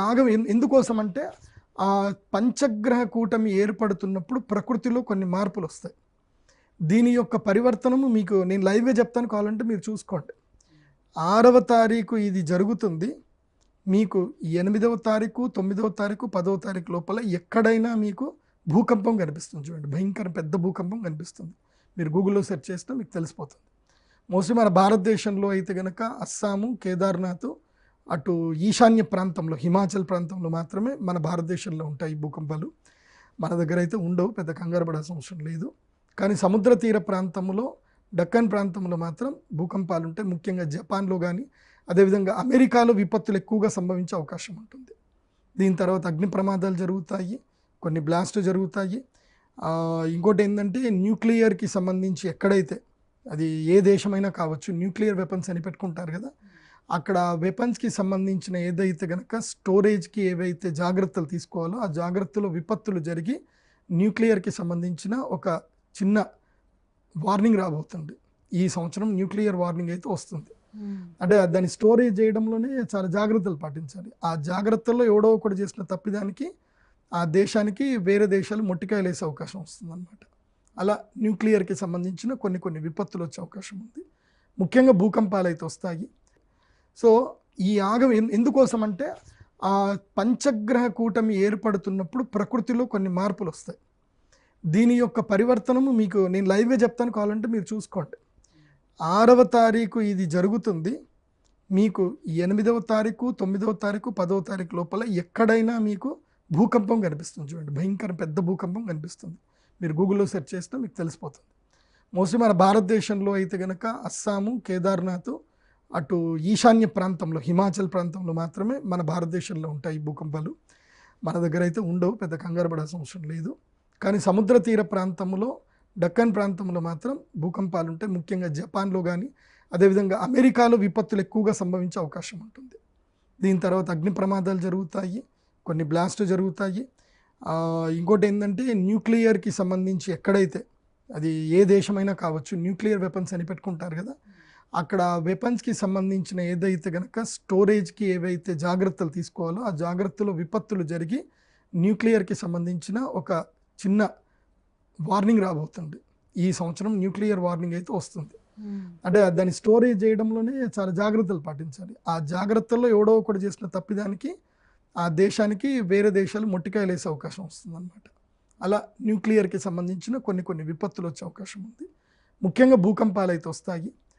యాగం ఎందుకోసం అంటే పంచగ్రహ కూటమి ఏర్పడుతున్నప్పుడు ప్రకృతిలో కొన్ని మార్పులు వస్తాయి. దీని యొక్క పరివర్తనము మీకు నేను లైవ్గా చెప్తాను, కావాలంటే మీరు చూసుకోండి. 6వ తారీఖు ఇది జరుగుతుంది. మీకు 8వ తారీఖు, 9వ తారీఖు, 10వ తారీఖు లోపల ఎక్కడైనా మీకు భూకంపం కనిపిస్తుంది. చూడండి, భయంకర పెద్ద భూకంపం కనిపిస్తుంది. మీరు గూగుల్లో సెర్చ్ చేస్తే మీకు తెలిసిపోతుంది. మోస్ట్లీ మన భారతదేశంలో అయితే కనుక అస్సాము, కేదార్నాథ్, అటు ఈశాన్య ప్రాంతంలో, హిమాచల్ ప్రాంతంలో మాత్రమే మన భారతదేశంలో ఉంటాయి భూకంపాలు. మన దగ్గర అయితే ఉండవు, పెద్ద కంగారు పడాల్సిన అవసరం లేదు. కానీ సముద్ర తీర ప్రాంతంలో, డక్కన్ ప్రాంతంలో మాత్రం భూకంపాలు ఉంటాయి. ముఖ్యంగా జపాన్లో కానీ, అదేవిధంగా అమెరికాలో విపత్తులు ఎక్కువగా సంభవించే అవకాశం ఉంటుంది. దీని తర్వాత అగ్ని ప్రమాదాలు జరుగుతాయి, కొన్ని బ్లాస్ట్ జరుగుతాయి. ఇంకోటి ఏంటంటే న్యూక్లియర్కి సంబంధించి ఎక్కడైతే, అది ఏ దేశమైనా కావచ్చు, న్యూక్లియర్ వెపన్స్ అని పెట్టుకుంటారు కదా, అక్కడ వెపన్స్కి సంబంధించిన ఏదైతే కనుక స్టోరేజ్కి ఏవైతే జాగ్రత్తలు తీసుకోవాలో ఆ జాగ్రత్తలో విపత్తులు జరిగి న్యూక్లియర్కి సంబంధించిన ఒక చిన్న వార్నింగ్ రాబోతుంది. ఈ సంవత్సరం న్యూక్లియర్ వార్నింగ్ అయితే వస్తుంది. అంటే దాన్ని స్టోరేజ్ చేయడంలోనే చాలా జాగ్రత్తలు పాటించాలి. ఆ జాగ్రత్తల్లో ఎవడో ఒకటి చేసిన తప్పిదానికి ఆ దేశానికి వేరే దేశాలు మొట్టికాయలు వేసే అవకాశం వస్తుంది అన్నమాట. అలా న్యూక్లియర్కి సంబంధించిన కొన్ని విపత్తులు వచ్చే అవకాశం ఉంది. ముఖ్యంగా భూకంపాలు అయితే వస్తాయి. సో ఈ యాగం ఎందుకోసం అంటే పంచగ్రహ కూటమి ఏర్పడుతున్నప్పుడు ప్రకృతిలో కొన్ని మార్పులు వస్తాయి. దీని యొక్క పరివర్తనము మీకు నేను లైవ్గా చెప్తాను, కావాలంటే మీరు చూసుకోండి. 6వ తారీఖు ఇది జరుగుతుంది. మీకు 8వ తారీఖు, 9వ తారీఖు, 10వ తారీఖు లోపల ఎక్కడైనా మీకు భూకంపం కనిపిస్తుంది. చూడండి, భయంకర పెద్ద భూకంపం కనిపిస్తుంది. మీరు గూగుల్లో సెర్చ్ చేస్తే మీకు తెలిసిపోతుంది. మోస్ట్లీ మన భారతదేశంలో అయితే కనుక అస్సాము, కేదార్నాథ్, అటు ఈశాన్య ప్రాంతంలో, హిమాచల్ ప్రాంతంలో మాత్రమే మన భారతదేశంలో ఉంటాయి భూకంపాలు. మన దగ్గర అయితే ఉండవు, పెద్ద కంగారు పడాల్సిన అవసరం లేదు. కానీ సముద్ర తీర ప్రాంతంలో, డక్కన్ ప్రాంతంలో మాత్రం భూకంపాలు ఉంటాయి. ముఖ్యంగా జపాన్లో కానీ, అదేవిధంగా అమెరికాలో విపత్తులు ఎక్కువగా సంభవించే అవకాశం ఉంటుంది. దీని తర్వాత అగ్ని ప్రమాదాలు జరుగుతాయి, కొన్ని బ్లాస్ట్ జరుగుతాయి. ఇంకోటి ఏంటంటే న్యూక్లియర్కి సంబంధించి ఎక్కడైతే, అది ఏ దేశమైనా కావచ్చు, న్యూక్లియర్ వెపన్స్ అని పెట్టుకుంటారు కదా, అక్కడ వెపన్స్కి సంబంధించిన ఏదైతే కనుక స్టోరేజ్కి ఏవైతే జాగ్రత్తలు తీసుకోవాలో ఆ జాగ్రత్తలో విపత్తులు జరిగి న్యూక్లియర్కి సంబంధించిన ఒక చిన్న వార్నింగ్ రాబోతుంది. ఈ సంవత్సరం న్యూక్లియర్ వార్నింగ్ అయితే వస్తుంది. అంటే దాన్ని స్టోరేజ్ చేయడంలోనే చాలా జాగ్రత్తలు పాటించాలి. ఆ జాగ్రత్తల్లో ఎవడో ఒకటి చేసిన తప్పిదానికి ఆ దేశానికి వేరే దేశాలు మొట్టికాయలు వేసే అవకాశం వస్తుంది అన్నమాట. అలా న్యూక్లియర్కి సంబంధించిన కొన్ని విపత్తులు వచ్చే అవకాశం ఉంది. ముఖ్యంగా భూకంపాలు అయితే వస్తాయి.